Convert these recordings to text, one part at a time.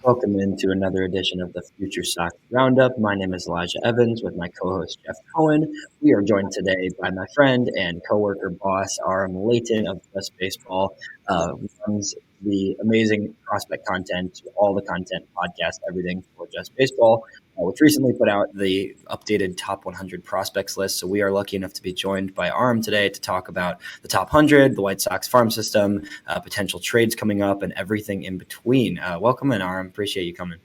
Welcome into another edition of the FutureSox Roundup. My name is Elijah Evans with my co-host Jeff Cohen. We are joined today by my friend and coworker boss Aram Leighton of Just Baseball, who runs the amazing prospect content, all the content, podcast, everything for Just Baseball, which recently put out the updated top 100 prospects list. So we are lucky enough to be joined by Aram today to talk about the top 100, the White Sox farm system, potential trades coming up, and everything in between. Welcome in, Aram. Appreciate you coming.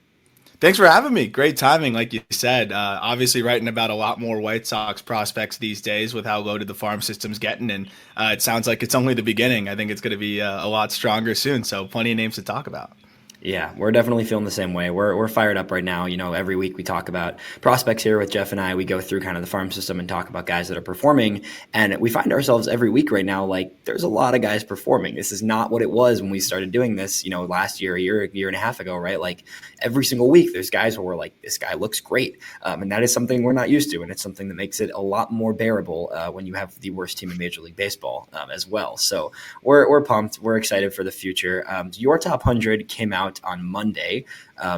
Thanks for having me. Great timing, like you said. Obviously, writing about a lot more White Sox prospects these days with how loaded the farm system's getting, and it sounds like it's only the beginning. I think it's going to be a lot stronger soon, so plenty of names to talk about. Yeah, we're definitely feeling the same way. We're fired up right now. You know, every week we talk about prospects here with Jeff and I. We go through kind of the farm system and talk about guys that are performing. And we find ourselves every week right now, like there's a lot of guys performing. This is not what it was when we started doing this, you know, last year, a year and a half ago, right? Like every single week, there's guys where we're like, this guy looks great. And that is something we're not used to. And it's something that makes it a lot more bearable when you have the worst team in Major League Baseball as well. So we're pumped. We're excited for the future. Your top 100 came out on Monday,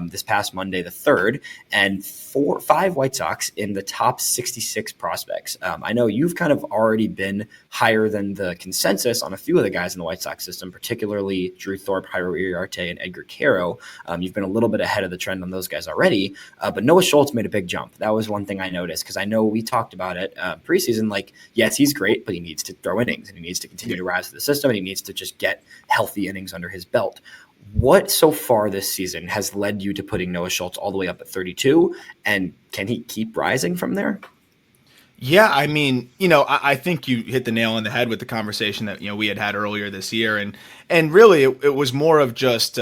this past Monday, the 3rd, and 5 White Sox in the top 66 prospects. I know you've kind of already been higher than the consensus on a few of the guys in the White Sox system, particularly Drew Thorpe, Jairo Iriarte, and Edgar Quero. You've been a little bit ahead of the trend on those guys already, but Noah Schultz made a big jump. That was one thing I noticed because I know we talked about it preseason. Like, yes, he's great, but he needs to throw innings and he needs to continue to rise to the system and he needs to just get healthy innings under his belt. What so far this season has led you to putting Noah Schultz all the way up at 32? And can he keep rising from there? Yeah, I mean, I think you hit the nail on the head with the conversation that we had earlier this year, and really it was more of just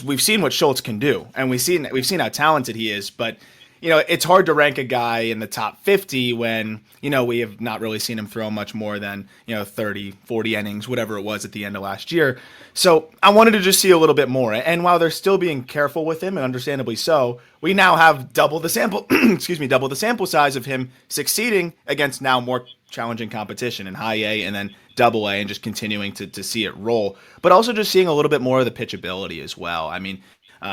we've seen what Schultz can do, and we've seen how talented he is, but it's hard to rank a guy in the top 50 when we have not really seen him throw much more than 30, 40 innings, whatever it was at the end of last year. So I wanted to just see a little bit more. And while they're still being careful with him, and understandably so, we now have double the sample double the sample size of him succeeding against now more challenging competition in high A and then double A, and just continuing to see it roll, but also just seeing a little bit more of the pitchability as well. I mean,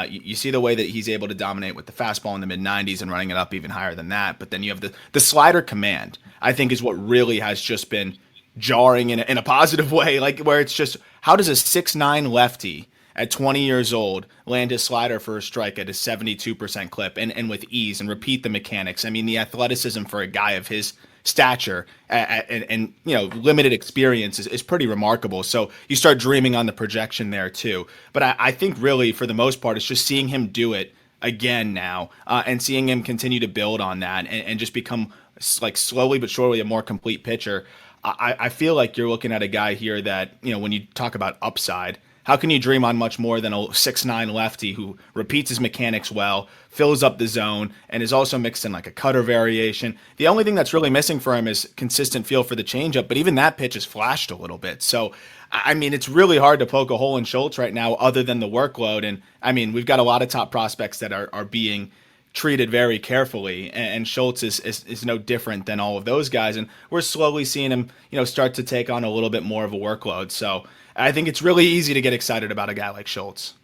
you see the way that he's able to dominate with the fastball in the mid-90s and running it up even higher than that. But then you have the slider command, I think, is what really has just been jarring in a positive way, like where it's just, how does a 6'9" lefty at 20 years old land his slider for a strike at a 72% clip and with ease and repeat the mechanics? I mean, the athleticism for a guy of his stature and limited experience is pretty remarkable. So you start dreaming on the projection there too. But I think really for the most part, it's just seeing him do it again now and seeing him continue to build on that and just become, like, slowly but surely a more complete pitcher. I feel like you're looking at a guy here that, when you talk about upside, how can you dream on much more than a 6'9" lefty who repeats his mechanics well, fills up the zone, and is also mixed in like a cutter variation? The only thing that's really missing for him is consistent feel for the changeup, but even that pitch has flashed a little bit. So, I mean, it's really hard to poke a hole in Schultz right now other than the workload. And, I mean, we've got a lot of top prospects that are being treated very carefully, and Schultz is no different than all of those guys. And we're slowly seeing him, start to take on a little bit more of a workload. So I think it's really easy to get excited about a guy like Schultz.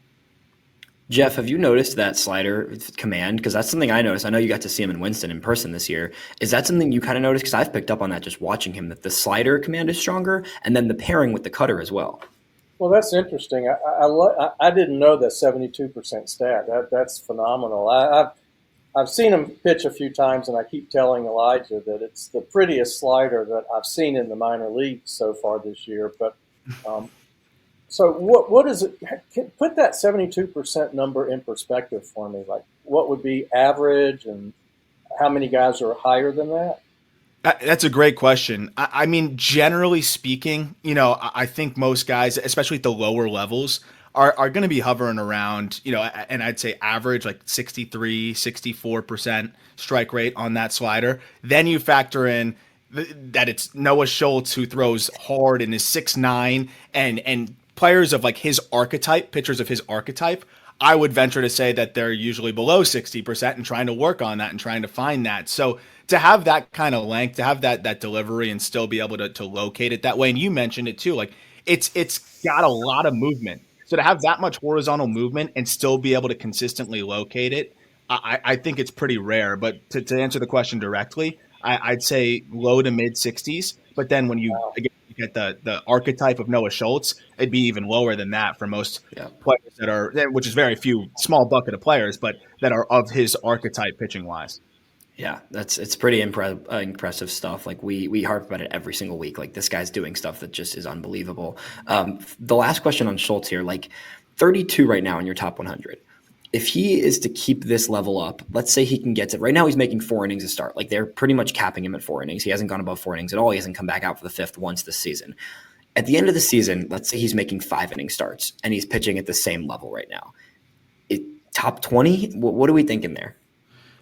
Jeff, have you noticed that slider command? Because that's something I noticed. I know you got to see him in Winston in person this year. Is that something you kind of noticed? Because I've picked up on that just watching him, that the slider command is stronger, and then the pairing with the cutter as well. Well, that's interesting. I didn't know that 72% stat. That's phenomenal. I've seen him pitch a few times, and I keep telling Elijah that it's the prettiest slider that I've seen in the minor leagues so far this year. But so what is it? Put that 72% number in perspective for me. Like, what would be average, and how many guys are higher than that? That's a great question. I mean, generally speaking, I think most guys, especially at the lower levels, are going to be hovering around, and I'd say average like 63, 64% strike rate on that slider. Then you factor in that it's Noah Schultz who throws hard and is 6'9", and players of like his archetype, pitchers of his archetype, I would venture to say that they're usually below 60% and trying to work on that and trying to find that. So to have that kind of length, to have that delivery and still be able to locate it that way, and you mentioned it too, like it's got a lot of movement. So to have that much horizontal movement and still be able to consistently locate it, I think it's pretty rare. But to answer the question directly, I'd say low to mid 60s. But then when you Wow. again look at the archetype of Noah Schultz, it'd be even lower than that for most Yeah. players that are, which is very few, small bucket of players, but that are of his archetype pitching wise. Yeah, it's pretty impressive stuff. Like we harp about it every single week. Like this guy's doing stuff that just is unbelievable. The last question on Schultz here, like 32 right now in your top 100. If he is to keep this level up, let's say he can get to right now, he's making 4 innings a start. Like they're pretty much capping him at 4 innings. He hasn't gone above 4 innings at all. He hasn't come back out for the 5th once this season. At the end of the season, let's say he's making 5 inning starts and he's pitching at the same level right now. Top 20? What are we thinking there?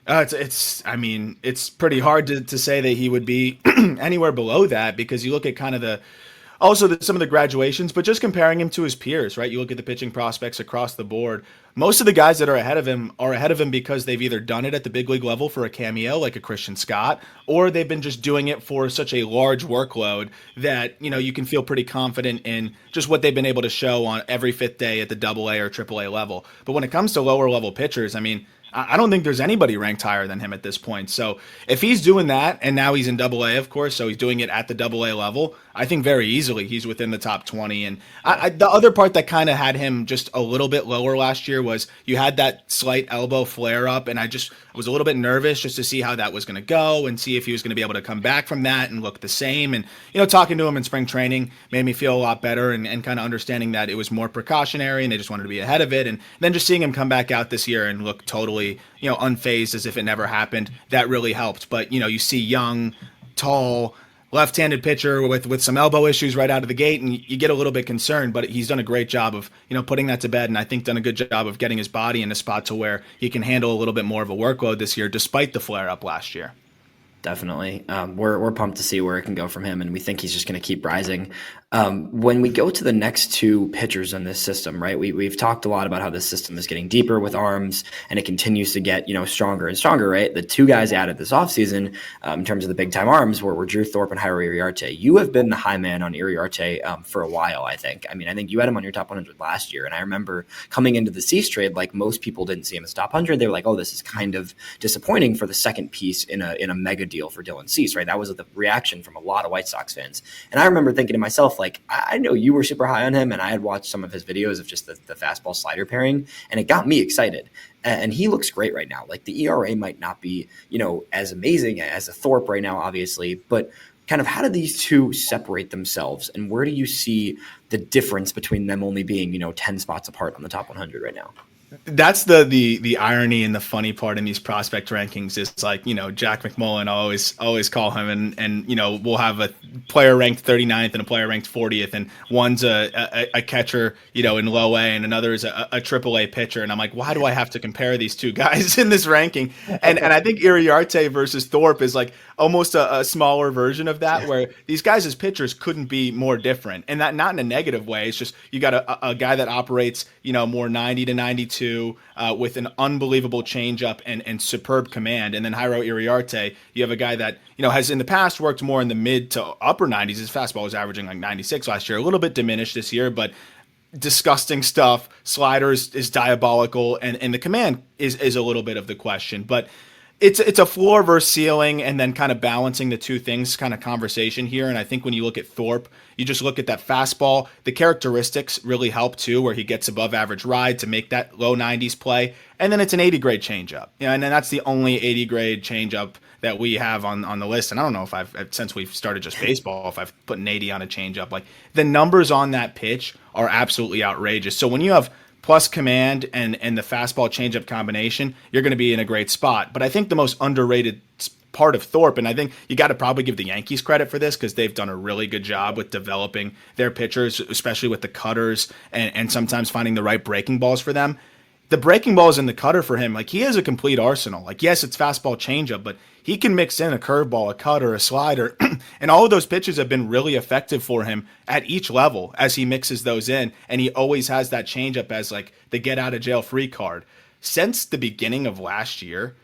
I mean, it's pretty hard to say that he would be anywhere below that, because you look at kind of some of the graduations, but just comparing him to his peers, right? You look at the pitching prospects across the board. Most of the guys that are ahead of him because they've either done it at the big league level for a cameo, like a Christian Scott, or they've been just doing it for such a large workload that, you can feel pretty confident in just what they've been able to show on every 5th day at the AA or AAA level. But when it comes to lower level pitchers, I mean, I don't think there's anybody ranked higher than him at this point. So if he's doing that, and now he's in AA, of course, so he's doing it at the AA level, I think very easily he's within the top 20. And the other part that kind of had him just a little bit lower last year was you had that slight elbow flare up, and I was a little bit nervous just to see how that was going to go and see if he was going to be able to come back from that and look the same. And, talking to him in spring training made me feel a lot better, and kind of understanding that it was more precautionary and they just wanted to be ahead of it. And then just seeing him come back out this year and look totally, unfazed as if it never happened, that really helped. But, you see young, tall, left-handed pitcher with some elbow issues right out of the gate, and you get a little bit concerned, but he's done a great job of, putting that to bed, and I think done a good job of getting his body in a spot to where he can handle a little bit more of a workload this year, despite the flare-up last year. Definitely. We're pumped to see where it can go from him, and we think he's just going to keep rising. When we go to the next 2 pitchers in this system, right, we've talked a lot about how this system is getting deeper with arms, and it continues to get, stronger and stronger, right? The 2 guys added this offseason in terms of the big-time arms were Drew Thorpe and Jairo Iriarte. You have been the high man on Iriarte for a while, I think. I mean, I think you had him on your top 100 last year, and I remember coming into the Cease trade, like most people didn't see him as top 100. They were like, oh, this is kind of disappointing for the second piece in a mega deal for Dylan Cease, right? That was the reaction from a lot of White Sox fans. And I remember thinking to myself, like, I know you were super high on him, and I had watched some of his videos of just the fastball slider pairing, and it got me excited. And he looks great right now. Like the ERA might not be, as amazing as a Thorpe right now, obviously, but kind of how do these 2 separate themselves, and where do you see the difference between them only being, 10 spots apart on the top 100 right now? That's the irony and the funny part in these prospect rankings is, like, Jack McMullen, always call him, and we'll have a player ranked 39th and a player ranked 40th, and one's a catcher, in low A, and another is a triple A pitcher. And I'm like, why do I have to compare these 2 guys in this ranking? And I think Iriarte versus Thorpe is like almost a smaller version of that, where these guys as pitchers couldn't be more different, and that not in a negative way. It's just you got a guy that operates, more 90 to 92 with an unbelievable changeup and superb command, and then Jairo Iriarte, you have a guy that has in the past worked more in the mid to upper 90s. His fastball was averaging like 96 last year, a little bit diminished this year, but disgusting stuff. Sliders is diabolical, and the command is a little bit of the question, but it's a floor versus ceiling, and then kind of balancing the 2 things kind of conversation here. And I think when you look at Thorpe, you just look at that fastball. The characteristics really help too, where he gets above average ride to make that low 90s play. And then it's an 80 grade changeup. And then that's the only 80 grade changeup that we have on the list. And I don't know if since we've started just baseball, if I've put an 80 on a changeup. Like the numbers on that pitch are absolutely outrageous. So when you have plus command and the fastball changeup combination, you're going to be in a great spot. But I think the most underrated part of Thorpe, and I think you got to probably give the Yankees credit for this, because they've done a really good job with developing their pitchers, especially with the cutters and sometimes finding the right breaking balls for them. The breaking balls in the cutter for him, like he has a complete arsenal. Like, yes, it's fastball changeup, but he can mix in a curveball, a cutter, a slider, and all of those pitches have been really effective for him at each level as he mixes those in, and he always has that changeup as like the get out of jail free card. Since the beginning of last year,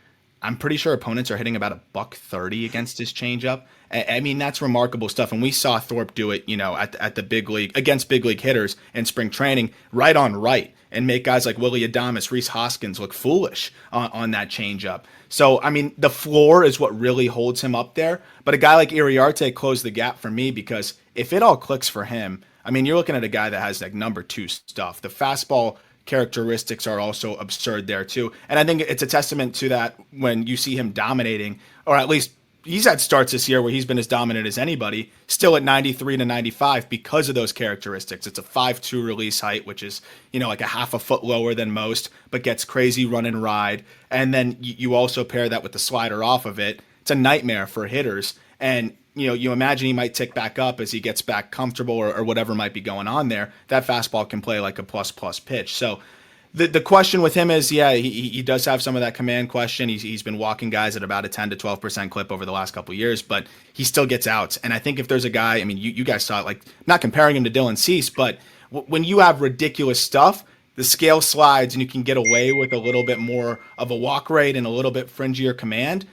I'm pretty sure opponents are hitting about a $130 against his changeup. I mean, that's remarkable stuff. And we saw Thorpe do it, at the big league against big league hitters in spring training, right on right, and make guys like Willie Adames, Rhys Hoskins look foolish on that changeup. So, I mean, the floor is what really holds him up there. But a guy like Iriarte closed the gap for me because if it all clicks for him, I mean, you're looking at a guy that has like number 2 stuff. The fastball characteristics are also absurd there too. And I think it's a testament to that when you see him dominating, or at least he's had starts this year where he's been as dominant as anybody, still at 93 to 95 because of those characteristics. It's a 5'2" release height, which is, like a half a foot lower than most, but gets crazy run and ride. And then you also pair that with the slider off of it. It's a nightmare for hitters. And, you imagine he might tick back up as he gets back comfortable or whatever might be going on there. That fastball can play like a plus pitch. So the question with him is, he does have some of that command question. He's been walking guys at about a 10 to 12% clip over the last couple of years, but he still gets outs. And I think if there's a guy, I mean, you guys saw it, like, not comparing him to Dylan Cease, but when you have ridiculous stuff, the scale slides and you can get away with a little bit more of a walk rate and a little bit fringier command.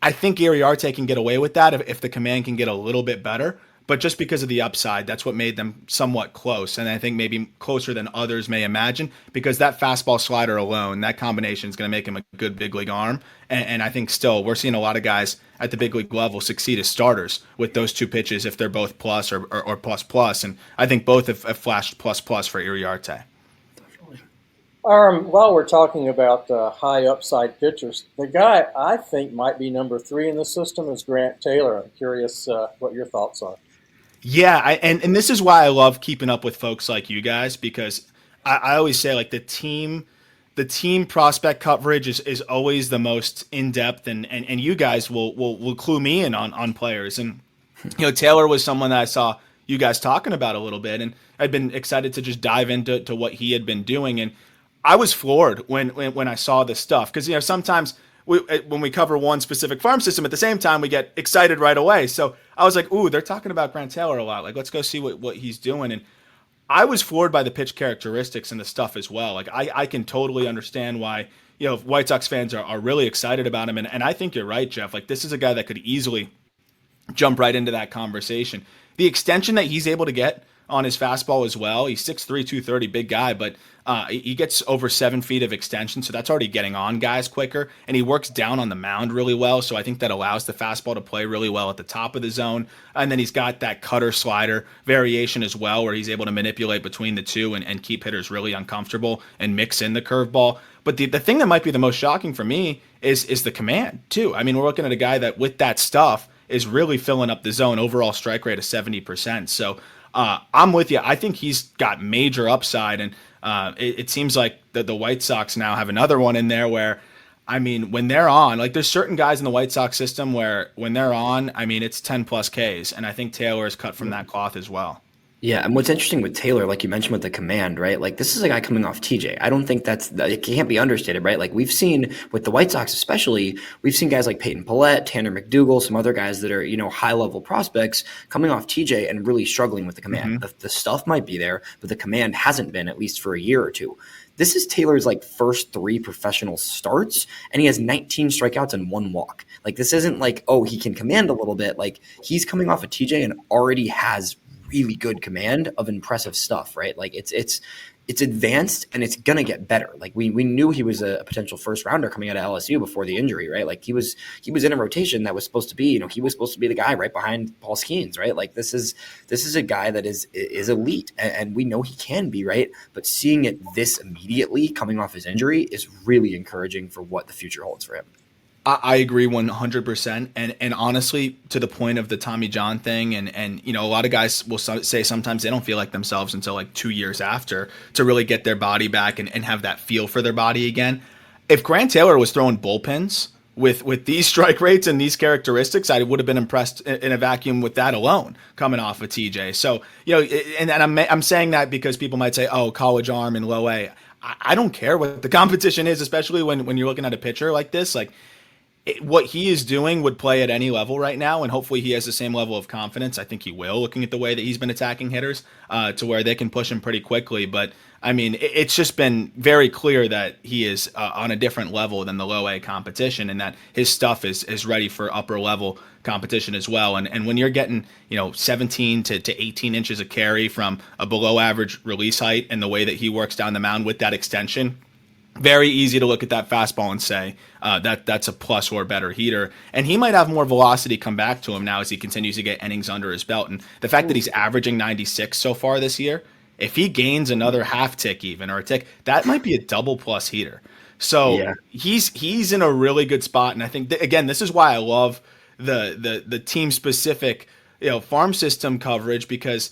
I think Iriarte can get away with that if the command can get a little bit better. But just because of the upside, that's what made them somewhat close. And I think maybe closer than others may imagine, because that fastball slider alone, that combination is going to make him a good big league arm. And I think still we're seeing a lot of guys at the big league level succeed as starters with those 2 pitches if they're both plus or plus. And I think both have flashed plus for Iriarte. While we're talking about high upside pitchers, the guy I think might be number 3 in the system is Grant Taylor. I'm curious what your thoughts are. Yeah, and this is why I love keeping up with folks like you guys, because I always say, like, the team prospect coverage is always the most in-depth, and you guys will clue me in on players. And Taylor was someone that I saw you guys talking about a little bit, and I'd been excited to just dive into what he had been doing. And I was floored when I saw this stuff, because sometimes when we cover one specific farm system at the same time, we get excited right away. So I was like, ooh, they're talking about Grant Taylor a lot. Like, let's go see what he's doing. And I was floored by the pitch characteristics and the stuff as well. Like, I can totally understand why, White Sox fans are really excited about him. And I think you're right, Jeff. Like, this is a guy that could easily jump right into that conversation. The extension that he's able to get on his fastball as well. He's 6'3", 230, big guy, but he gets over 7 feet of extension, so that's already getting on guys quicker, and he works down on the mound really well, so I think that allows the fastball to play really well at the top of the zone. And then he's got that cutter slider variation as well, where he's able to manipulate between the two and keep hitters really uncomfortable and mix in the curveball. But the thing that might be the most shocking for me is the command, too. I mean, we're looking at a guy that, with that stuff, is really filling up the zone, overall strike rate of 70%. So I'm with you. I think he's got major upside, and it seems like the White Sox now have another one in there where, I mean, when they're on, like, there's certain guys in the White Sox system where when they're on, I mean, it's 10 plus Ks, and I think Taylor is cut from that cloth as well. Yeah, and what's interesting with Taylor, like you mentioned with the command, right? Like, this is a guy coming off TJ. I don't think it can't be understated, right? Like, we've seen with the White Sox especially, we've seen guys like Peyton Pallette, Tanner McDougal, some other guys that are, high-level prospects coming off TJ and really struggling with the command. Mm-hmm. The stuff might be there, but the command hasn't been, at least for a year or two. This is Taylor's first 3 professional starts, and he has 19 strikeouts and 1 walk. Like, this isn't like, oh, he can command a little bit. Like, he's coming off of TJ and already has really good command of impressive stuff, right? Like, it's advanced and it's gonna get better. Like, we knew he was a potential first rounder coming out of LSU before the injury, right? Like, he was in a rotation that was supposed to be, he was supposed to be the guy right behind Paul Skeens, right? Like, this is a guy that is elite, and we know he can be, right? But seeing it this immediately coming off his injury is really encouraging for what the future holds for him. I agree 100%. And honestly, to the point of the Tommy John thing, and a lot of guys will say sometimes they don't feel like themselves until 2 years after to really get their body back and have that feel for their body again. If Grant Taylor was throwing bullpens with these strike rates and these characteristics, I would have been impressed in a vacuum with that alone coming off of TJ. So, and I'm saying that because people might say, oh, college arm and low A. I don't care what the competition is, especially when you're looking at a pitcher like this. Like, what he is doing would play at any level right now, and hopefully he has the same level of confidence. I think he will, looking at the way that he's been attacking hitters, to where they can push him pretty quickly. But I mean, it's just been very clear that he is on a different level than the low A competition, and that his stuff is ready for upper level competition as well. And when you're getting 17 to 18 inches of carry from a below average release height, and the way that he works down the mound with that extension, very easy to look at that fastball and say that's a plus or better heater. And he might have more velocity come back to him now as he continues to get innings under his belt. And the fact that he's averaging 96 so far this year, if he gains another half tick even, or a tick, that might be a double plus heater. So he's in a really good spot. And I think, again, this is why I love the team specific farm system coverage, because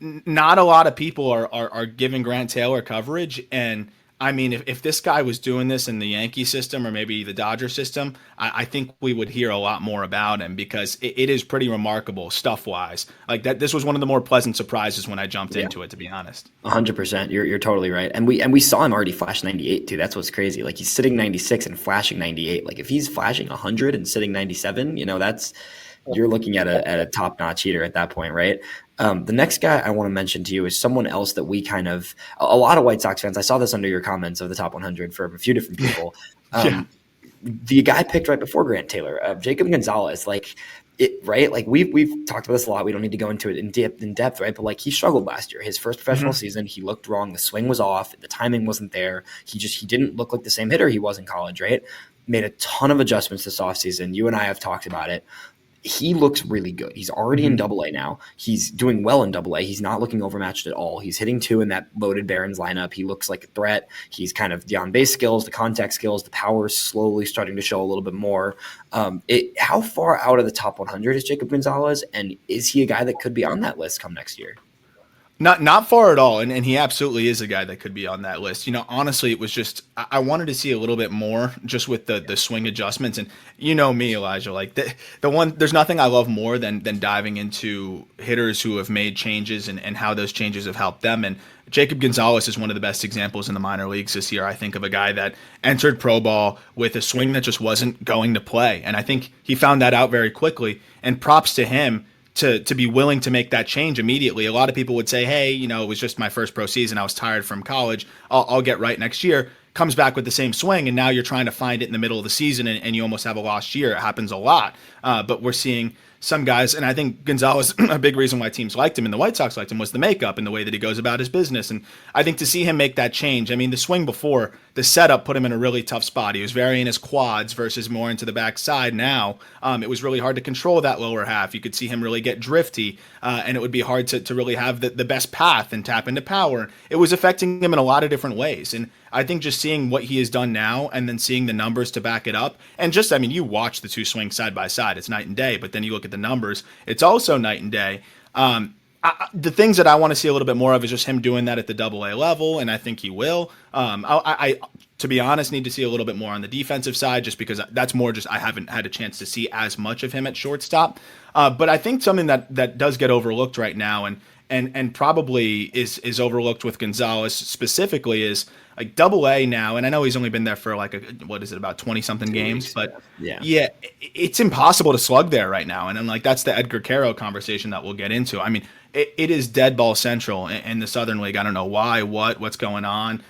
not a lot of people are giving Grant Taylor coverage. And I mean, if this guy was doing this in the Yankee system or maybe the Dodger system, I think we would hear a lot more about him, because it is pretty remarkable stuff-wise. Like that, this was one of the more pleasant surprises when I jumped into it, to be honest. 100%. You're totally right. And we saw him already flash 98 too. That's what's crazy. Like, he's sitting 96 and flashing 98. Like, if he's flashing 100 and sitting 97, you're looking at a top-notch heater at that point, right? The next guy I want to mention to you is someone else that we a lot of White Sox fans, I saw this under your comments of the top 100 from a few different people. The guy picked right before Grant Taylor, Jacob Gonzalez, right? Like, we've talked about this a lot. We don't need to go into it in depth, right? But he struggled last year. His first professional season, he looked wrong. The swing was off. The timing wasn't there. He didn't look like the same hitter he was in college, right? Made a ton of adjustments this offseason. You and I have talked about it. He looks really good. He's already in Double A now. He's doing well in Double A. He's not looking overmatched at all. He's hitting 2 in that loaded Barons lineup. He looks like a threat. He's kind of the on-base skills, the contact skills, the power is slowly starting to show a little bit more. How far out of the top 100 is Jacob Gonzalez, and is he a guy that could be on that list come next year? Not far at all, and he absolutely is a guy that could be on that list. Honestly, it was just I wanted to see a little bit more just with the swing adjustments, and me, Elijah, like the one, there's nothing I love more than diving into hitters who have made changes and how those changes have helped them. And Jacob Gonzalez is one of the best examples in the minor leagues this year. I think of a guy that entered pro ball with a swing that just wasn't going to play, and I think he found that out very quickly. And props to him to be willing to make that change immediately. A lot of people would say, hey, it was just my first pro season. I was tired from college. I'll get right next year. Comes back with the same swing, and now you're trying to find it in the middle of the season, and you almost have a lost year. It happens a lot. But we're seeing some guys, and I think Gonzalez, a big reason why teams liked him and the White Sox liked him was the makeup and the way that he goes about his business. And I think to see him make that change, I mean, the swing before, the setup put him in a really tough spot. He was very in his quads versus more into the backside. Now, it was really hard to control that lower half. You could see him really get drifty, and it would be hard to really have the best path and tap into power. It was affecting him in a lot of different ways. And I think just seeing what he has done now and then seeing the numbers to back it up, and just, I mean, you watch the two swings side by side, it's night and day, but then you look at the numbers, it's also night and day. The things that I want to see a little bit more of is just him doing that at the Double A level, and I think he will. I to be honest, need to see a little bit more on the defensive side, just because that's more just I haven't had a chance to see as much of him at shortstop. But I think something that does get overlooked right now, and probably is overlooked with Gonzalez specifically, is like Double A now, and I know he's only been there for about 20-something games, but yeah, it's impossible to slug there right now. And then that's the Edgar Quero conversation that we'll get into. I mean, it is dead ball central in the Southern League. I don't know why, what's going on.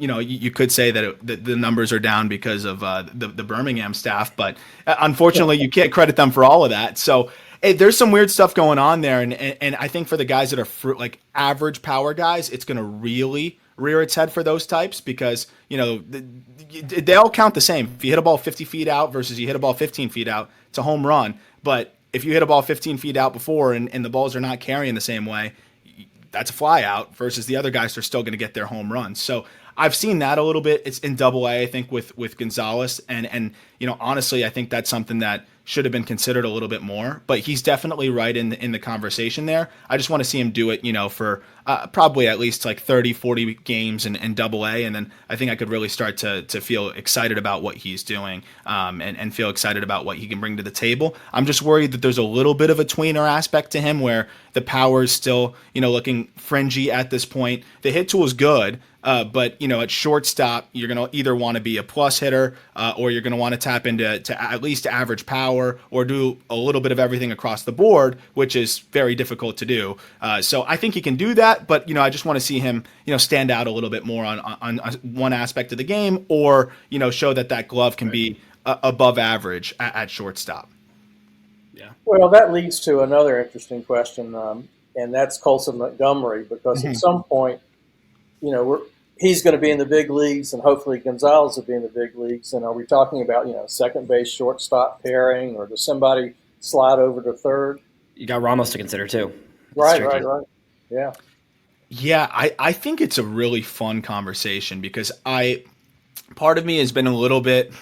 You could say that the numbers are down because of the Birmingham staff, but unfortunately you can't credit them for all of that. So there's some weird stuff going on there, and I think for the guys that are average power guys, it's going to really rear its head for those types, because they all count the same. If you hit a ball 50 feet out versus you hit a ball 15 feet out, it's a home run. But if you hit a ball 15 feet out before and the balls are not carrying the same way, that's a fly out, versus the other guys are still going to get their home runs. So I've seen that a little bit. It's in Double A, I think, with Gonzalez, and honestly, I think that's something that should have been considered a little bit more. But he's definitely right in the conversation there. I just want to see him do it, for probably at least like 30, 40 games in Double A, and then I think I could really start to feel excited about what he's doing, and feel excited about what he can bring to the table. I'm just worried that there's a little bit of a tweener aspect to him where the power is still, looking fringy at this point. The hit tool is good, but at shortstop, you're going to either want to be a plus hitter, or you're going to want to tap into at least average power, or do a little bit of everything across the board, which is very difficult to do. So I think he can do that, but I just want to see him stand out a little bit more on one aspect of the game, or show that glove can be above average at shortstop. Yeah. Well, that leads to another interesting question, and that's Colson Montgomery, because at some point, he's going to be in the big leagues, and hopefully Gonzalez will be in the big leagues. And are we talking about, second base, shortstop pairing, or does somebody slide over to third? You got Ramos to consider too. Right. Yeah. Yeah, I think it's a really fun conversation because part of me has been a little bit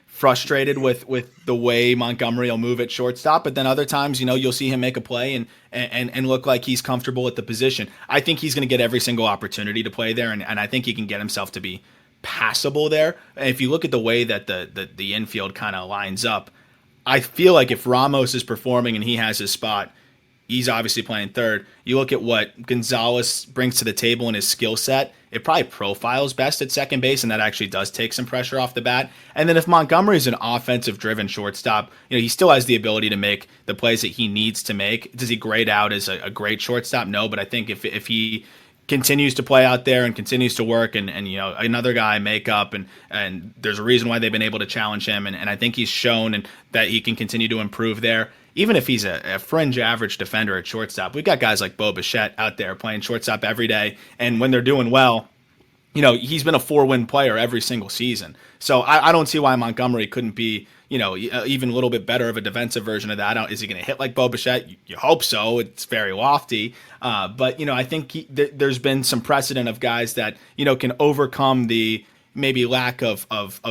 frustrated with the way Montgomery will move at shortstop, but then other times, you'll see him make a play and look like he's comfortable at the position. I think he's going to get every single opportunity to play there, and I think he can get himself to be passable there. And if you look at the way that the infield kind of lines up, I feel like if Ramos is performing and he has his spot, he's obviously playing third. You look at what Gonzalez brings to the table in his skill set, it probably profiles best at second base, and that actually does take some pressure off the bat. And then if Montgomery is an offensive-driven shortstop, he still has the ability to make the plays that he needs to make. Does he grade out as a great shortstop? No, but I think if he continues to play out there and continues to work and another guy make up and there's a reason why they've been able to challenge him, and I think he's shown that he can continue to improve there. Even if he's a fringe average defender at shortstop, we've got guys like Bo Bichette out there playing shortstop every day. And when they're doing well, he's been a 4-win player every single season. So I don't see why Montgomery couldn't be, even a little bit better of a defensive version of that. Is he going to hit like Bo Bichette? You hope so. It's very lofty. But, I think there's been some precedent of guys that, can overcome the maybe lack of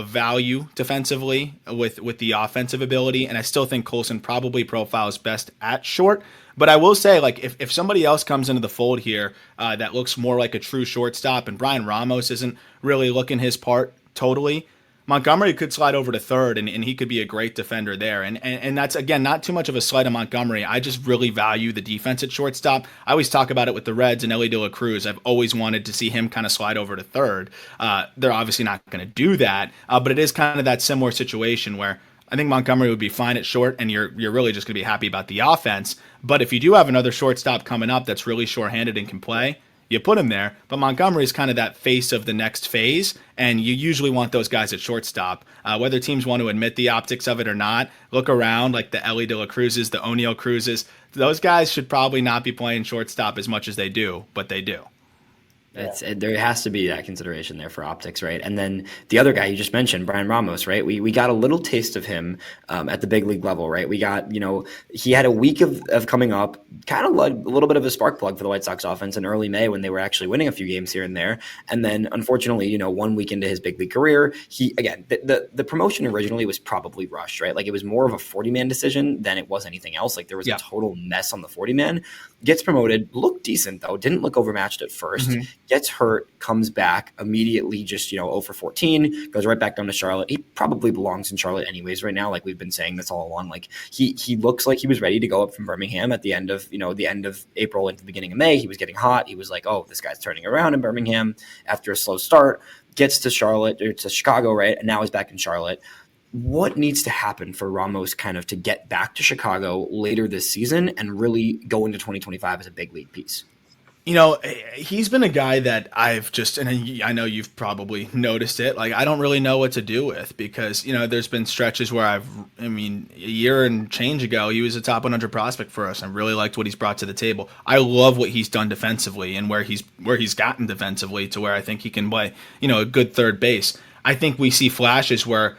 value defensively with the offensive ability. And I still think Colson probably profiles best at short. But I will say, like, if somebody else comes into the fold here that looks more like a true shortstop, and Bryan Ramos isn't really looking his part totally, Montgomery could slide over to third, and he could be a great defender there. And that's, again, not too much of a slight on Montgomery. I just really value the defense at shortstop. I always talk about it with the Reds and Elly De La Cruz. I've always wanted to see him kind of slide over to third. They're obviously not going to do that, but it is kind of that similar situation where I think Montgomery would be fine at short, and you're really just going to be happy about the offense. But if you do have another shortstop coming up that's really shorthanded and can play, you put him there. But Montgomery is kind of that face of the next phase, and you usually want those guys at shortstop. Whether teams want to admit the optics of it or not, look around, like the Elly De La Cruzes, the O'Neill Cruzes. Those guys should probably not be playing shortstop as much as they do, but they do. There has to be that consideration there for optics, right? And then the other guy you just mentioned, Bryan Ramos, right? We got a little taste of him at the big league level, right? We got, he had a week of coming up, kind of like a little bit of a spark plug for the White Sox offense in early May when they were actually winning a few games here and there. And then, unfortunately, 1 week into his big league career, the promotion originally was probably rushed, right? Like, it was more of a 40-man decision than it was anything else. Like, there was a total mess on the 40-man. Gets promoted, looked decent though, didn't look overmatched at first. Gets hurt, comes back immediately, just 0 for 14, goes right back down to Charlotte. He probably belongs in Charlotte anyways right now, like we've been saying this all along. Like, he looks like he was ready to go up from Birmingham at the end of April into the beginning of May. He was getting hot. He was like, oh, this guy's turning around in Birmingham after a slow start. Gets to Chicago, right? And now he's back in Charlotte. What needs to happen for Ramos kind of to get back to Chicago later this season and really go into 2025 as a big league piece? He's been a guy that I've just, and I know you've probably noticed it, like, I don't really know what to do with because, there's been stretches where a year and change ago, he was a top 100 prospect for us. I really liked what he's brought to the table. I love what he's done defensively and where he's gotten defensively to where I think he can play, a good third base. I think we see flashes where,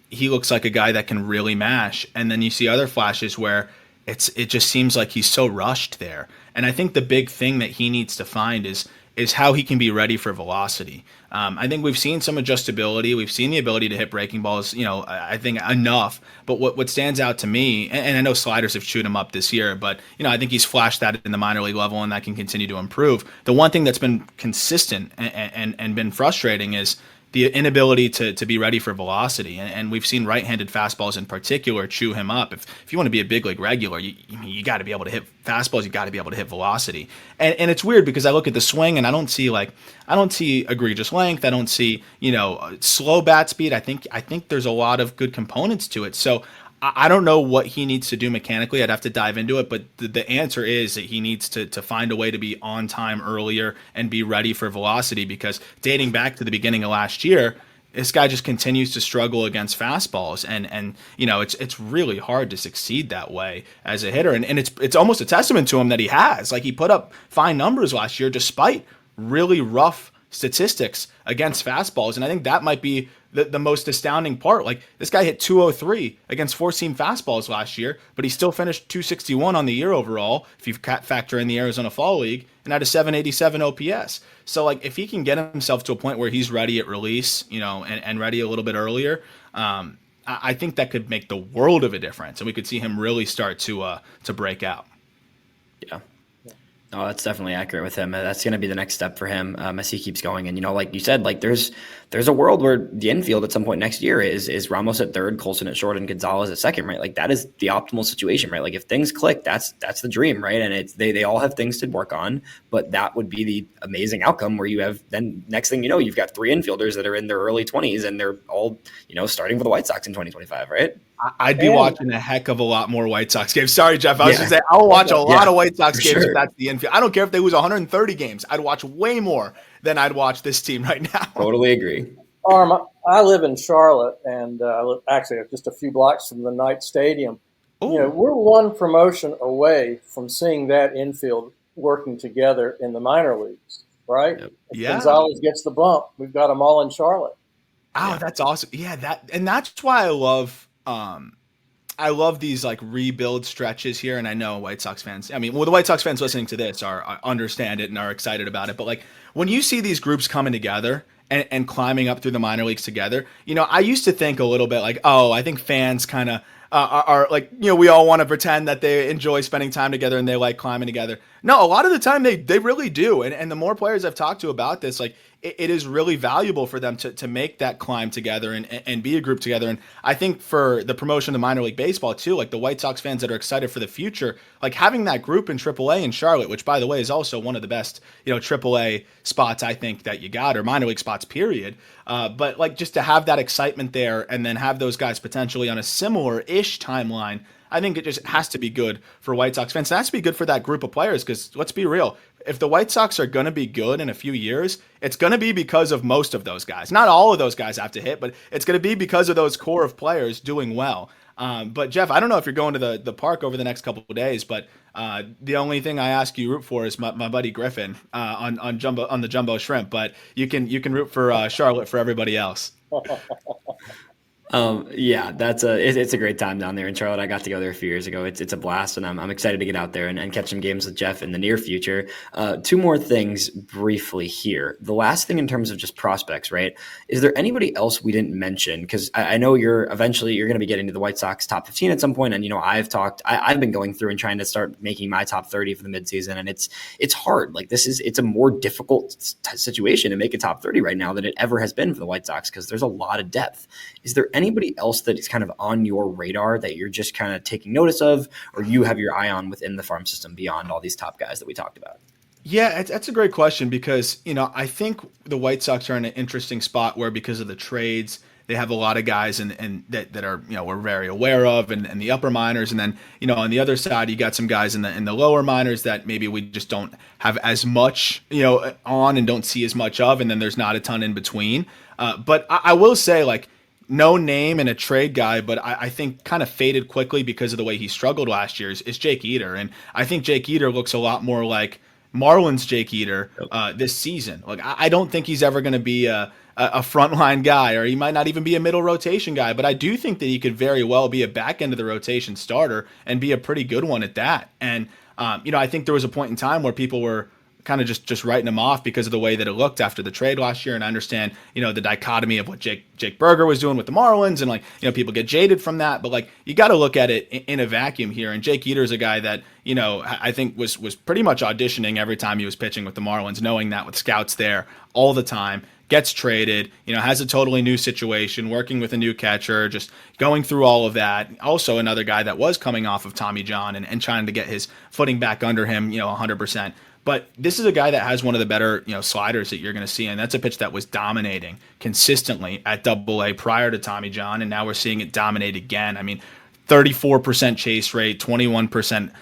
he looks like a guy that can really mash. And then you see other flashes where it just seems like he's so rushed there. And I think the big thing that he needs to find is is how he can be ready for velocity. I think we've seen some adjustability. We've seen the ability to hit breaking balls, I think enough. But what stands out to me, and I know sliders have chewed him up this year, but, I think he's flashed that in the minor league level, and that can continue to improve. The one thing that's been consistent and been frustrating is the inability to be ready for velocity. And we've seen right-handed fastballs in particular chew him up. If you want to be a big league regular, you got to be able to hit fastballs. You got to be able to hit velocity. And it's weird because I look at the swing and I don't see egregious length. I don't see, slow bat speed. I think there's a lot of good components to it. So I don't know what he needs to do mechanically. I'd have to dive into it, but the answer is that he needs to find a way to be on time earlier and be ready for velocity, because dating back to the beginning of last year, this guy just continues to struggle against fastballs, and it's really hard to succeed that way as a hitter, and it's almost a testament to him that he has. Like, he put up fine numbers last year despite really rough statistics against fastballs, and I think that might be the most astounding part. Like, this guy hit 203 against four-seam fastballs last year, but he still finished 261 on the year overall, if you factor in the Arizona Fall League, and had a 787 OPS. So, like, if he can get himself to a point where he's ready at release, and ready a little bit earlier, I think that could make the world of a difference, and we could see him really start to break out. Yeah. Oh, that's definitely accurate with him. That's going to be the next step for him as he keeps going. And, like you said, like there's a world where the infield at some point next year is Ramos at third, Colson at short, and Gonzalez at second, right? Like, that is the optimal situation, right? Like, if things click, that's the dream, right? And they all have things to work on, but that would be the amazing outcome where you have, then next thing you know, you've got three infielders that are in their early 20s and they're all, starting for the White Sox in 2025, right? I'd be watching a heck of a lot more White Sox games. Sorry, Jeff. I was going to say, I'll watch a lot of White Sox games if that's the infield. I don't care if they lose 130 games. I'd watch way more than I'd watch this team right now. Totally agree. I live in Charlotte, and I live actually just a few blocks from the Knight Stadium. Ooh. We're one promotion away from seeing that infield working together in the minor leagues, right? Yep. If Yeah. Gonzalez gets the bump, we've got them all in Charlotte. Oh, that's awesome. Yeah, that's why I love these like rebuild stretches here. And I know White Sox fans, the White Sox fans listening to this are understand it and are excited about it. But like, when you see these groups coming together and climbing up through the minor leagues together, I used to think a little bit like, I think fans kind of are like, we all want to pretend that they enjoy spending time together and they like climbing together. No, a lot of the time they really do. And the more players I've talked to about this, like, it is really valuable for them to make that climb together and be a group together. And I think for the promotion of minor league baseball too, like the White Sox fans that are excited for the future, like having that group in AAA in Charlotte, which by the way is also one of the best, AAA spots I think that you got, or minor league spots period. But like, just to have that excitement there and then have those guys potentially on a similar-ish timeline, I think it just has to be good for White Sox fans. It has to be good for that group of players, because let's be real. If the White Sox are going to be good in a few years, it's going to be because of most of those guys. Not all of those guys have to hit, but it's going to be because of those core of players doing well. But Jeff, I don't know if you're going to the park over the next couple of days, but the only thing I ask you root for is my buddy Griffin on the Jumbo Shrimp. But you can root for Charlotte for everybody else. Yeah, it's a great time down there in Charlotte. I got to go there a few years ago. It's a blast, and I'm excited to get out there and catch some games with Jeff in the near future. Two more things briefly here. The last thing in terms of just prospects, right? Is there anybody else we didn't mention? Because I know you're going to be getting to the White Sox top 15 at some point, and I've been going through and trying to start making my top 30 for the midseason, and it's hard. Like, it's a more difficult situation to make a top 30 right now than it ever has been for the White Sox, because there's a lot of depth. Is there anybody else that is kind of on your radar that you're just kind of taking notice of, or you have your eye on within the farm system beyond all these top guys that we talked about? Yeah, that's a great question, because, I think the White Sox are in an interesting spot where, because of the trades, they have a lot of guys and that are, we're very aware of, and the upper minors. And then, on the other side, you got some guys in the lower minors that maybe we just don't have as much, on and don't see as much of. And then there's not a ton in between. But I will say, like, no name and a trade guy, but I think kind of faded quickly because of the way he struggled last year is Jake Eder. And I think Jake Eder looks a lot more like Marlins Jake Eder this season. Like, I don't think he's ever going to be a frontline guy, or he might not even be a middle rotation guy, but I do think that he could very well be a back end of the rotation starter and be a pretty good one at that. And, I think there was a point in time where people were kind of just writing him off because of the way that it looked after the trade last year. And I understand, the dichotomy of what Jake Berger was doing with the Marlins, and people get jaded from that, but you got to look at it in a vacuum here. And Jake Eder is a guy that, I think was pretty much auditioning every time he was pitching with the Marlins, knowing that with scouts there all the time, gets traded, has a totally new situation, working with a new catcher, just going through all of that. Also another guy that was coming off of Tommy John and trying to get his footing back under him, 100%. But this is a guy that has one of the better, sliders that you're going to see. And that's a pitch that was dominating consistently at Double-A prior to Tommy John. And now we're seeing it dominate again. I mean, 34% chase rate, 21%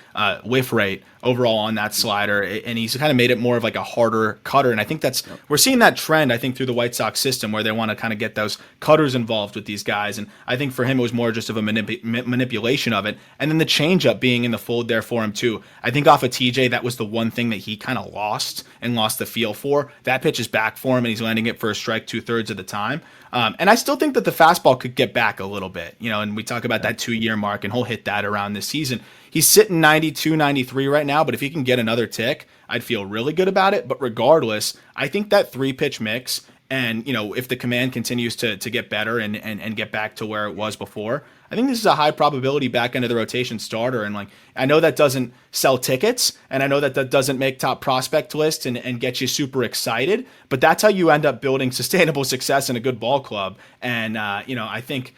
whiff rate overall on that slider, and he's kind of made it more of like a harder cutter. And I think we're seeing that trend, I think, through the White Sox system where they want to kind of get those cutters involved with these guys. And I think for him, it was more just of a manipulation of it. And then the changeup being in the fold there for him too. I think off of TJ, that was the one thing that he kind of lost the feel for. That pitch is back for him, and he's landing it for a strike 2/3 of the time. And I still think that the fastball could get back a little bit, and we talk about that 2-year mark, and he'll hit that around this season. He's sitting 92, 93 right now, but if he can get another tick, I'd feel really good about it. But regardless, I think that 3-pitch mix, and if the command continues to get better and get back to where it was before, I think this is a high probability back end of the rotation starter. And I know that doesn't sell tickets, and I know that doesn't make top prospect lists and get you super excited, but that's how you end up building sustainable success in a good ball club. And I think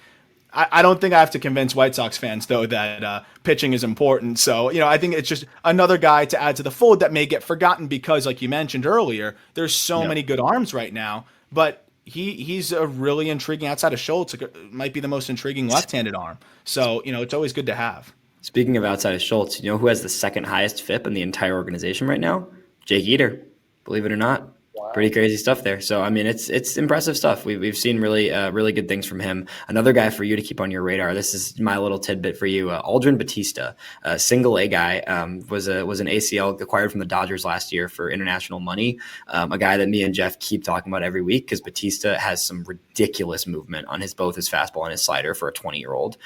I don't think I have to convince White Sox fans, though, that pitching is important. So, I think it's just another guy to add to the fold that may get forgotten because, like you mentioned earlier, there's so many good arms right now. But he's a really intriguing, outside of Schultz, might be the most intriguing left-handed arm. So, it's always good to have. Speaking of outside of Schultz, who has the second highest FIP in the entire organization right now? Jake Eder, believe it or not. Wow. Pretty crazy stuff there. So, I mean, it's impressive stuff. We've seen really good things from him. Another guy for you to keep on your radar. This is my little tidbit for you. Aldrin Batista, a single A guy, was an ACL acquired from the Dodgers last year for international money. A guy that me and Jeff keep talking about every week because Batista has some ridiculous movement on both his fastball and his slider for a 20-year-old.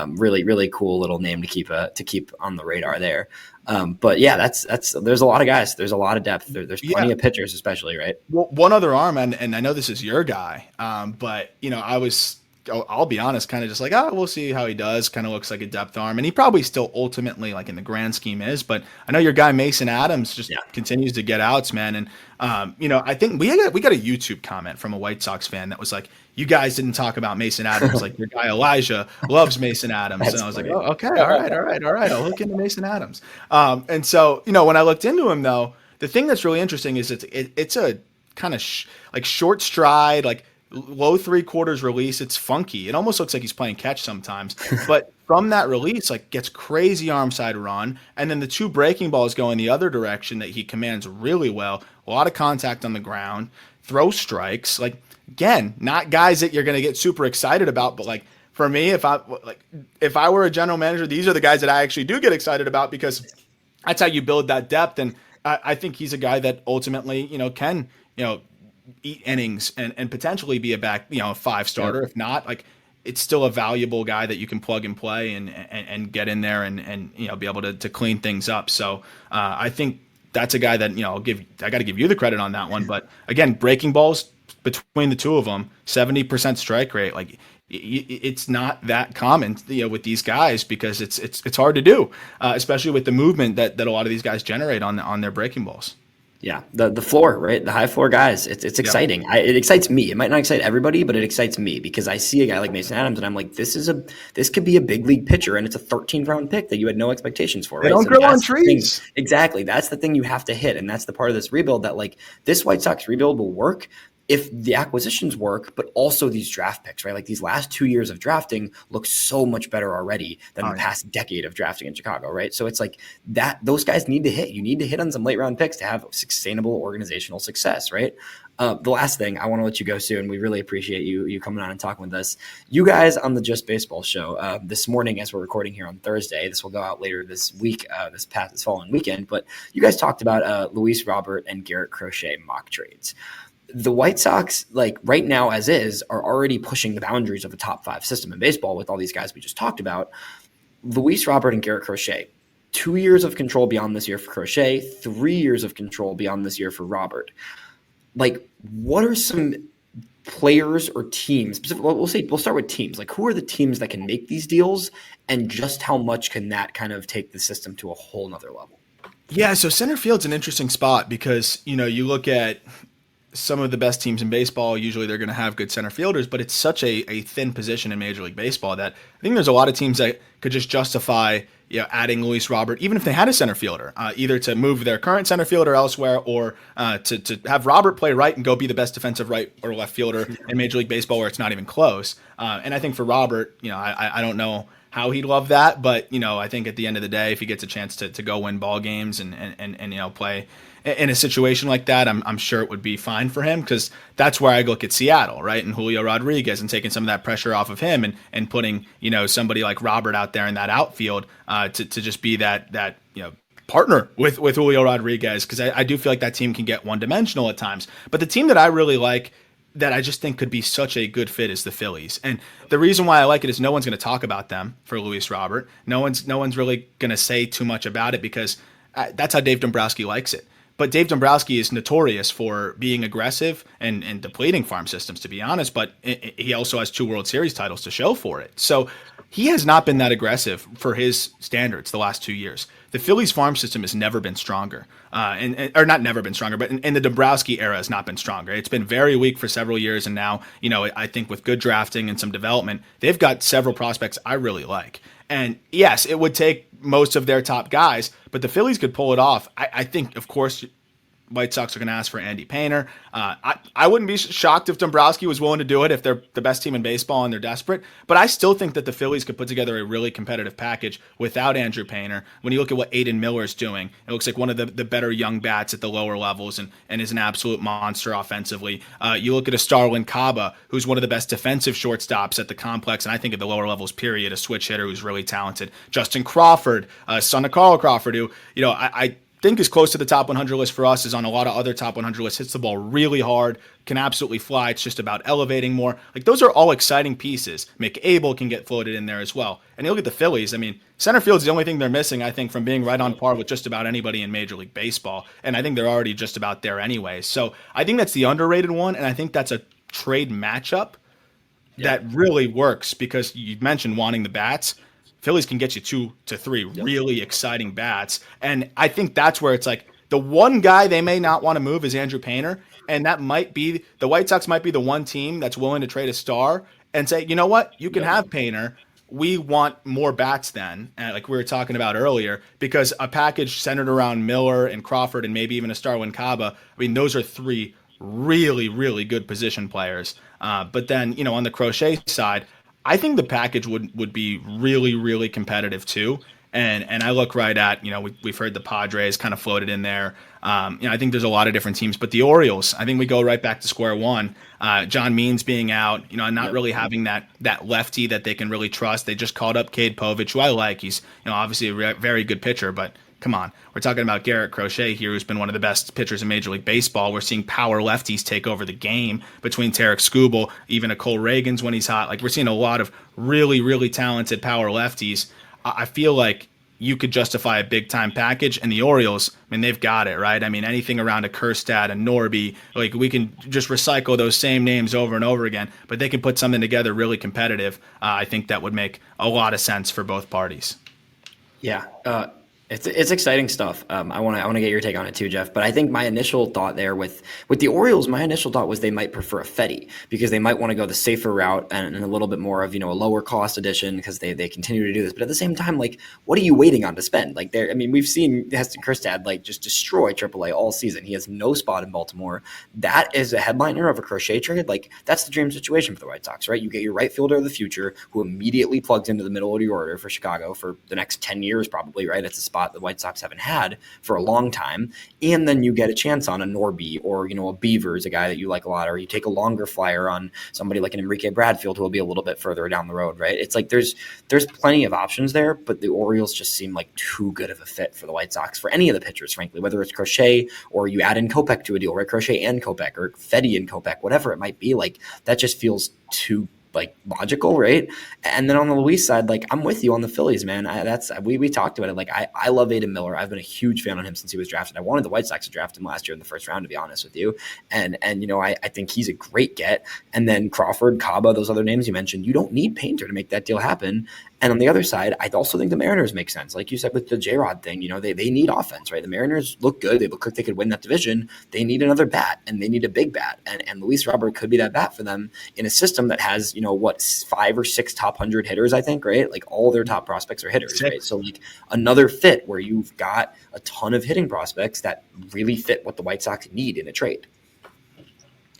Really, really cool little name to keep on the radar there. But yeah, there's a lot of guys. There's a lot of depth. There's plenty of pitchers, especially, right? Well, one other arm, and I know this is your guy, but I'll be honest, kind of just we'll see how he does. Kind of looks like a depth arm, and he probably still ultimately, in the grand scheme, is. But I know your guy Mason Adams just continues to get outs, man. And I think we got a YouTube comment from a White Sox fan that was like, "You guys didn't talk about Mason Adams. Your guy Elijah loves Mason Adams." And I was like, "Oh, okay, all right. I'll look into Mason Adams." And so when I looked into him, though, the thing that's really interesting is it's a kind of short stride, low 3/4 release. It's funky. It almost looks like he's playing catch sometimes. But from that release, gets crazy arm side run. And then the 2 breaking balls go in the other direction that he commands really well. A lot of contact on the ground, throw strikes. Again, not guys that you're going to get super excited about, but for me, if I were a general manager, these are the guys that I actually do get excited about because that's how you build that depth. And I think he's a guy that ultimately, can, eat innings and potentially be a back, a 5 starter. If not, it's still a valuable guy that you can plug and play and get in there and be able to clean things up. So I think that's a guy that, I got to give you the credit on that one. But again, breaking balls between the two of them, 70% strike rate. It's not that common, with these guys because it's hard to do, especially with the movement that a lot of these guys generate on their breaking balls. Yeah, the floor, right? The high floor guys. It's exciting. It excites me. It might not excite everybody, but it excites me because I see a guy like Mason Adams and I'm like, this could be a big league pitcher, and it's a 13th round pick that you had no expectations for. Right? They don't grow on trees. Exactly. That's the thing you have to hit, and that's the part of this rebuild that this White Sox rebuild will work if the acquisitions work, but also these draft picks, right? These last 2 years of drafting look so much better already than the past decade of drafting in Chicago, right? So it's that those guys need to hit. You need to hit on some late round picks to have sustainable organizational success, right? The last thing, I want to let you go soon. We really appreciate you coming on and talking with us. You guys on the Just Baseball show this morning, as we're recording here on Thursday, this will go out later this week, this following weekend, but you guys talked about Luis Robert and Garrett Crochet mock trades. The White Sox, right now as is, are already pushing the boundaries of a top 5 system in baseball with all these guys we just talked about. Luis Robert and Garrett Crochet, 2 years of control beyond this year for Crochet, 3 years of control beyond this year for Robert. Like, what are some players or teams? We'll start with teams. Like, who are the teams that can make these deals, and just how much can that kind of take the system to a whole nother level? Yeah, so center field's an interesting spot because, you look at some of the best teams in baseball, usually they're going to have good center fielders, but it's such a thin position in Major League Baseball that I think there's a lot of teams that could just justify adding Luis Robert, even if they had a center fielder, either to move their current center fielder elsewhere or to have Robert play right and go be the best defensive right or left fielder in Major League Baseball where it's not even close. And I think for Robert, I don't know how he'd love that, but I think at the end of the day, if he gets a chance to go win ball games and play in a situation like that, I'm sure it would be fine for him, because that's where I look at Seattle, right? And Julio Rodriguez, and taking some of that pressure off of him and putting, somebody like Robert out there in that outfield to just be that partner with Julio Rodriguez, because I do feel like that team can get one-dimensional at times. But the team that I really like, that I just think could be such a good fit, is the Phillies. And the reason why I like it is no one's going to talk about them for Luis Robert. No one's really going to say too much about it, because that's how Dave Dombrowski likes it. But Dave Dombrowski is notorious for being aggressive and depleting farm systems, to be honest. But he also has 2 World Series titles to show for it. So he has not been that aggressive for his standards the last 2 years. The Phillies farm system has never been stronger, or not never been stronger, but in the Dombrowski era has not been stronger. It's been very weak for several years, and now, I think with good drafting and some development, they've got several prospects I really like. And yes, it would take most of their top guys, but the Phillies could pull it off. I think, of course, White Sox are going to ask for Andy Painter. I wouldn't be shocked if Dombrowski was willing to do it if they're the best team in baseball and they're desperate. But I still think that the Phillies could put together a really competitive package without Andrew Painter. When you look at what Aiden Miller's doing, it looks like one of the better young bats at the lower levels and is an absolute monster offensively. You look at a Starlin Caba, who's one of the best defensive shortstops at the complex, and I think at the lower levels, period, a switch hitter who's really talented. Justin Crawford, son of Carl Crawford, who, I think is close to the top 100 list for us, is on a lot of other top 100 lists, hits the ball really hard, can absolutely fly. It's just about elevating more. Like, those are all exciting pieces. McAble can get floated in there as well. And you look at the Phillies, I mean, center field's the only thing they're missing, I think, from being right on par with just about anybody in Major League Baseball. And I think they're already just about there anyway. So I think that's the underrated one, and I think that's a trade matchup that really works, because you mentioned wanting the bats. Phillies can get you 2 to 3 really exciting bats. And I think that's where it's like the one guy they may not want to move is Andrew Painter. And that might be the White Sox might be the one team that's willing to trade a star and say, you know what, you can have Painter. We want more bats then, like we were talking about earlier, because a package centered around Miller and Crawford and maybe even a Starlin Caba, I mean, those are 3 really, really good position players. But then, on the Crochet side, I think the package would be really, really competitive too. And I look right at, we've heard the Padres kind of floated in there. I think there's a lot of different teams, but the Orioles, I think we go right back to square one. John Means being out, and not really having that lefty that they can really trust. They just called up Cade Povich, who I like. He's, obviously a very good pitcher, but come on. We're talking about Garrett Crochet here, who's been one of the best pitchers in Major League Baseball. We're seeing power lefties take over the game between Tarek Skubal, even a Cole Reagans when he's hot. Like, we're seeing a lot of really, really talented power lefties. I feel like you could justify a big-time package, and the Orioles, I mean, they've got it, right? I mean, anything around a Kjerstad, a Norby, like, we can just recycle those same names over and over again, but they can put something together really competitive. I think that would make a lot of sense for both parties. Yeah, it's exciting stuff. I want to get your take on it too, Jeff. But I think my initial thought there with the Orioles, my initial thought was they might prefer a Fetty, because they might want to go the safer route and a little bit more of, a lower cost addition, because they continue to do this. But at the same time, like, what are you waiting on to spend? Like, we've seen Heston Kjerstad just destroy AAA all season. He has no spot in Baltimore. That is a headliner of a Crochet trade. Like, that's the dream situation for the White Sox, right? You get your right fielder of the future who immediately plugs into the middle of the order for Chicago for the next 10 years probably, right? It's a spot the White Sox haven't had for a long time. And then you get a chance on a Norby or, a Beavers, a guy that you like a lot, or you take a longer flyer on somebody like an Enrique Bradfield who will be a little bit further down the road, right? It's like there's plenty of options there, but the Orioles just seem like too good of a fit for the White Sox for any of the pitchers, frankly, whether it's Crochet or you add in Kopech to a deal, right? Crochet and Kopech, or Fetty and Kopech, whatever it might be. Like, that just feels too like logical, right? And then on the Luis side, like I'm with you on the Phillies, man. We talked about it. Like I love Aiden Miller. I've been a huge fan on him since he was drafted. I wanted the White Sox to draft him last year in the first round, to be honest with you. And you know, I think he's a great get. And then Crawford, Caba, those other names you mentioned, you don't need Painter to make that deal happen. And on the other side, I also think the Mariners make sense. Like you said with the J-Rod thing, you know, they need offense, right? The Mariners look good. They look like they could win that division. They need another bat, and they need a big bat. And Luis Robert could be that bat for them in a system that has, you know, what, 5 or 6 top 100 hitters, I think, right? Like all their top prospects are hitters, right? So like another fit where you've got a ton of hitting prospects that really fit what the White Sox need in a trade.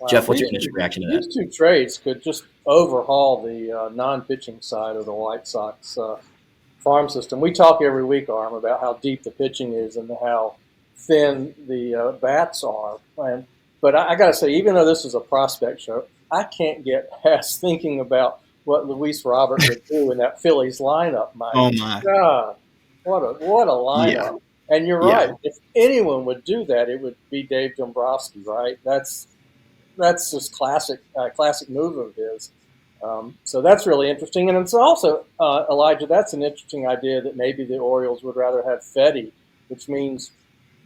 Wow. Jeff, what's your initial reaction to that? These two trades could just overhaul the non-pitching side of the White Sox farm system. We talk every week, Aram, about how deep the pitching is and how thin the bats are. But I got to say, even though this is a prospect show, I can't get past thinking about what Luis Robert would do in that Phillies lineup. My God, what a lineup! Yeah. And you're right. If anyone would do that, it would be Dave Dombrowski, right? That's just classic move of his. So that's really interesting. And it's also, Elijah, that's an interesting idea that maybe the Orioles would rather have Fedde, which means,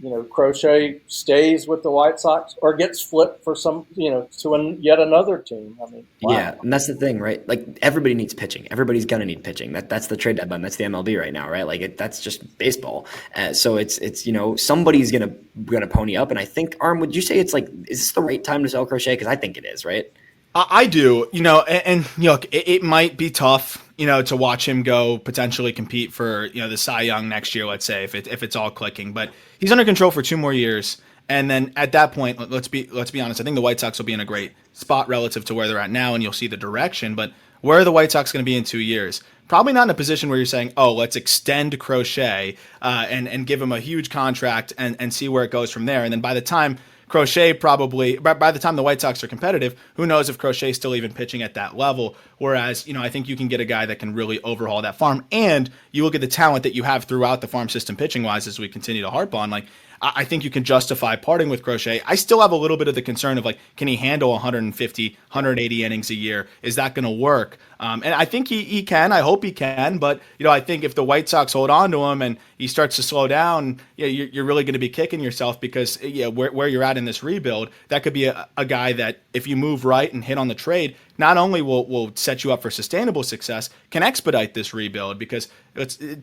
you know, Crochet stays with the White Sox or gets flipped for some, you know, to yet another team. I mean, wow. Yeah, and that's the thing, right? Like everybody needs pitching. Everybody's gonna need pitching. That's the trade deadline. That's the MLB right now, right? Like that's just baseball. So it's you know, somebody's gonna pony up. And I think, Aram, would you say it's like, is this the right time to sell Crochet? Because I think it is, right? I do, you know, and you know, it might be tough, you know, to watch him go potentially compete for, you know, the Cy Young next year, let's say, if it's all clicking. But he's under control for 2 more years, and then at that point, let's be honest. I think the White Sox will be in a great spot relative to where they're at now, and you'll see the direction. But where are the White Sox going to be in 2 years? Probably not in a position where you're saying, oh, let's extend Crochet and give him a huge contract and see where it goes from there. And then by the time Crochet probably, by the time the White Sox are competitive, who knows if Crochet's still even pitching at that level. Whereas, you know, I think you can get a guy that can really overhaul that farm. And you look at the talent that you have throughout the farm system pitching-wise, as we continue to harp on, like, I think you can justify parting with Crochet. I still have a little bit of the concern of, like, can he handle 150, 180 innings a year? Is that going to work? And I think he can. I hope he can. But, you know, I think if the White Sox hold on to him and he starts to slow down, you're really going to be kicking yourself because where you're at in this rebuild, that could be a guy that if you move right and hit on the trade, not only will set you up for sustainable success, can expedite this rebuild because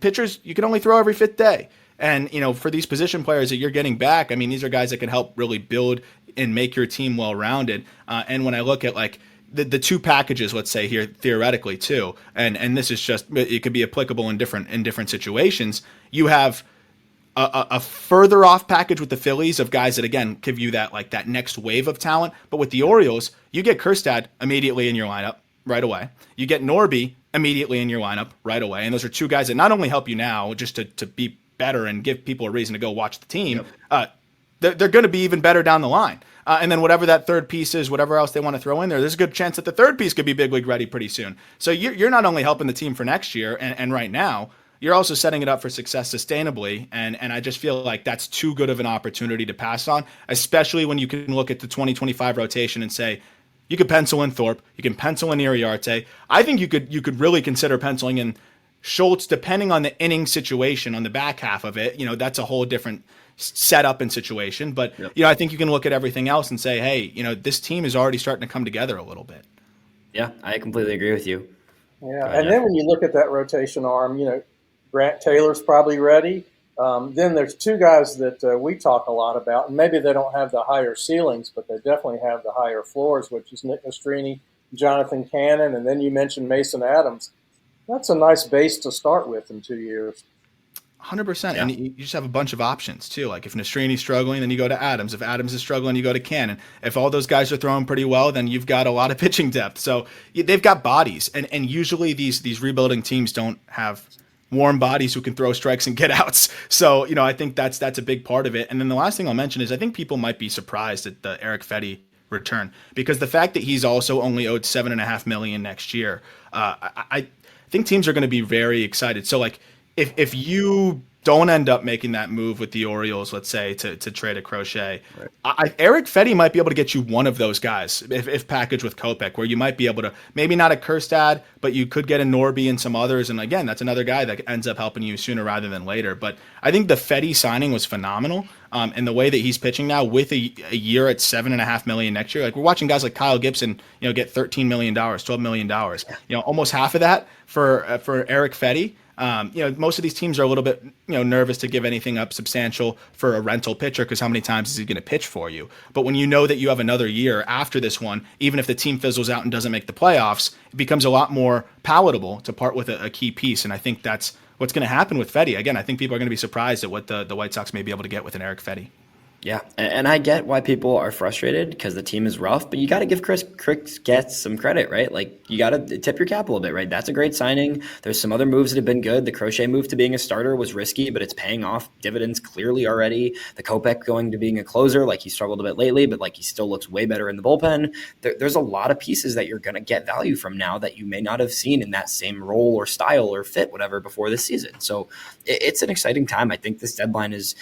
pitchers, you can only throw every 5th day. And, you know, for these position players that you're getting back, I mean, these are guys that can help really build and make your team well-rounded. And when I look at, like, the 2 packages, let's say here, theoretically, too, and this is just, it could be applicable in different situations, you have a further off package with the Phillies of guys that, again, give you that next wave of talent. But with the Orioles, you get Kjerstad immediately in your lineup right away. You get Norby immediately in your lineup right away. And those are 2 guys that not only help you now just to be better and give people a reason to go watch the team, they're going to be even better down the line. And then whatever that third piece is, whatever else they want to throw in there's a good chance that the third piece could be big league ready pretty soon. So you're not only helping the team for next year and right now, you're also setting it up for success sustainably. And I just feel like that's too good of an opportunity to pass on, especially when you can look at the 2025 rotation and say, you could pencil in Thorpe, you can pencil in Iriarte. I think you could really consider penciling in Schultz, depending on the inning situation on the back half of it. You know, that's a whole different setup and situation. But, you know, I think you can look at everything else and say, hey, you know, this team is already starting to come together a little bit. Yeah, I completely agree with you. Yeah, and then when you look at that rotation arm, you know, Grant Taylor's probably ready. Then there's 2 guys that we talk a lot about, and maybe they don't have the higher ceilings, but they definitely have the higher floors, which is Nick Nastrini, Jonathan Cannon, and then you mentioned Mason Adams. That's a nice base to start with in 2 years. 100%. Yeah. And you just have a bunch of options, too. Like if Nastrini's struggling, then you go to Adams. If Adams is struggling, you go to Cannon. If all those guys are throwing pretty well, then you've got a lot of pitching depth. So they've got bodies. And usually these rebuilding teams don't have warm bodies who can throw strikes and get outs. So, you know, I think that's a big part of it. And then the last thing I'll mention is I think people might be surprised at the Eric Fedde return because the fact that he's also only owed $7.5 million next year, I think teams are going to be very excited. So, like, if you don't end up making that move with the Orioles, let's say, to trade a Crochet, Eric Fetty might be able to get you one of those guys if packaged with Kopech, where you might be able to, maybe not a Kerstad, but you could get a Norby and some others. And again, that's another guy that ends up helping you sooner rather than later. But I think the Fetty signing was phenomenal. And the way that he's pitching now with a year at $7.5 million next year, like we're watching guys like Kyle Gibson, get $13 million, $12 million, almost half of that for Eric Fetty. Most of these teams are a little bit, nervous to give anything up substantial for a rental pitcher because how many times is he going to pitch for you? But when you know that you have another year after this one, even if the team fizzles out and doesn't make the playoffs, it becomes a lot more palatable to part with a key piece. And I think that's what's going to happen with Fetty. Again, I think people are going to be surprised at what the White Sox may be able to get with an Eric Fetty. Yeah, and I get why people are frustrated because the team is rough, but you got to give Chris Getz some credit, right? Like, you got to tip your cap a little bit, right? That's a great signing. There's some other moves that have been good. The Crochet move to being a starter was risky, but it's paying off dividends clearly already. The Kopech going to being a closer, like he struggled a bit lately, but like he still looks way better in the bullpen. There's a lot of pieces that you're going to get value from now that you may not have seen in that same role or style or fit, whatever, before this season. So it's an exciting time. I think this deadline is,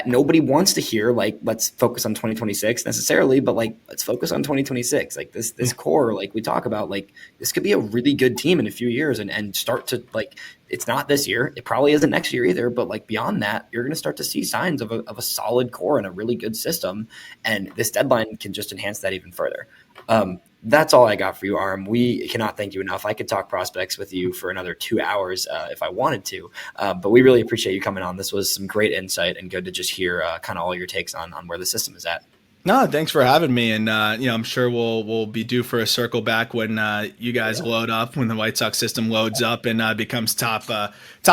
nobody wants to hear like let's focus on 2026 necessarily, but like let's focus on 2026. Like this core, like we talk about, like this could be a really good team in a few years and start to, like, it's not this year, it probably isn't next year either, but like beyond that, you're going to start to see signs of a solid core and a really good system, and this deadline can just enhance that even further. That's all I got for you, Aram. We cannot thank you enough. I could talk prospects with you for another 2 hours if I wanted to, but we really appreciate you coming on. This was some great insight and good to just hear kind of all your takes on where the system is at. No, thanks for having me, and I'm sure we'll be due for a circle back when you guys load up, when the White Sox system loads up and becomes top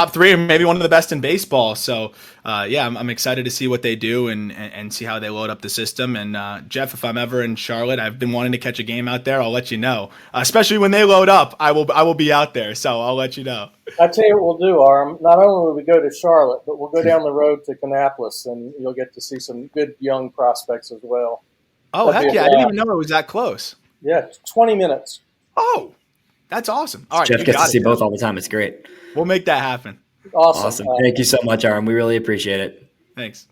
three, or maybe one of the best in baseball. So I'm excited to see what they do and see how they load up the system. And Jeff, if I'm ever in Charlotte, I've been wanting to catch a game out there. I'll let you know, especially when they load up. I will be out there, so I'll let you know. I tell you what we'll do, Aram. Not only will we go to Charlotte, but we'll go down the road to Kannapolis, and you'll get to see some good young prospects as well. Oh, heck yeah. I didn't even know it was that close. Yeah, 20 minutes. Oh, that's awesome. All right, Jeff gets to see both all the time. It's great. We'll make that happen. Awesome. Thank you so much, Aram. We really appreciate it. Thanks.